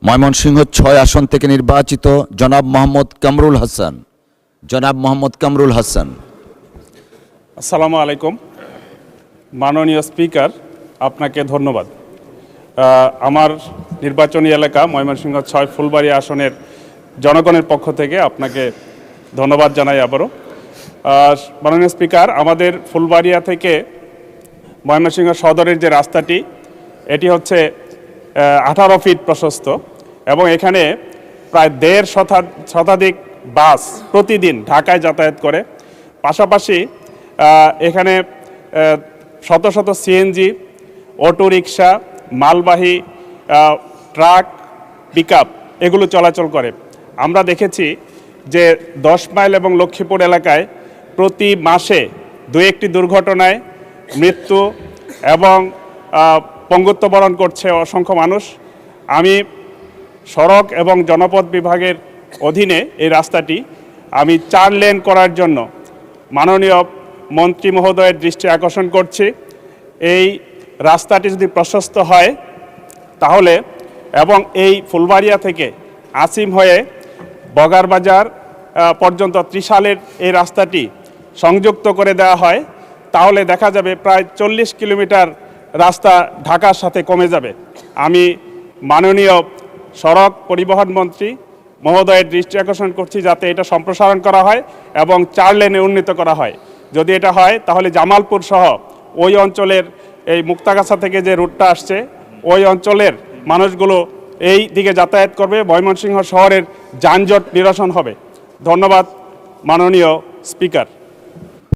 ময়মনসিংহ ৬ আসন থেকে নির্বাচিত জনাব মোহাম্মদ কামরুল হাসান। আসসালামু আলাইকুম। মাননীয় স্পিকার, আপনাকে ধন্যবাদ। আমার নির্বাচনী এলাকা ময়মনসিংহ ৬ ফুলবাড়ী আসনের জনগণের পক্ষ থেকে আপনাকে ধন্যবাদ জানাই আবারও। মাননীয় স্পিকার, আমাদের ফুলবাড়িয়া থেকে ময়মনসিংহ সদরের যে রাস্তাটি, এটি হচ্ছে 18 ফিট প্রশস্ত এবং এখানে প্রায় 1.5 শতাধিক বাস প্রতিদিন ঢাকায় যাতায়াত করে। পাশাপাশি এখানে শত শত সিএনজি, অটো রিক্সা, মালবাহী ট্রাক, পিকআপ এগুলো চলাচল করে। আমরা দেখেছি যে 10 মাইল এবং লক্ষ্মীপুর এলাকায় প্রতি মাসে 2-1টি দুর্ঘটনায় মৃত্যু এবং পঙ্গুত্ব বরণ করছে অসংখ্য মানুষ। আমি সড়ক এবং জনপথ বিভাগের অধীনে এই রাস্তাটি আমি 4 লেন করার জন্য মাননীয় মন্ত্রী মহোদয়ের দৃষ্টি আকর্ষণ করছি। এই রাস্তাটি যদি প্রশস্ত হয় তাহলে এবং এই ফুলবাড়িয়া থেকে আসিম হয়ে বগারবাজার পর্যন্ত ত্রিশালের এই রাস্তাটি সংযুক্ত করে দেওয়া হয়, তাহলে দেখা যাবে প্রায় 40 কিলোমিটার রাস্তা ঢাকার সাথে কমে যাবে। আমি মাননীয় সড়ক পরিবহন মন্ত্রী মহোদয়ের দৃষ্টি আকর্ষণ করছি যাতে এটা সম্প্রসারণ করা হয় এবং 4 লেনে উন্নীত করা হয়। যদি এটা হয় তাহলে জামালপুর সহ ওই অঞ্চলের এই মুক্তাগাছা থেকে যে রুটটা আসছে ওই অঞ্চলের মানুষগুলো এই দিকে যাতায়াত করবে, ময়মনসিংহ শহরের যানজট নিরসন হবে। ধন্যবাদ মাননীয় স্পিকার।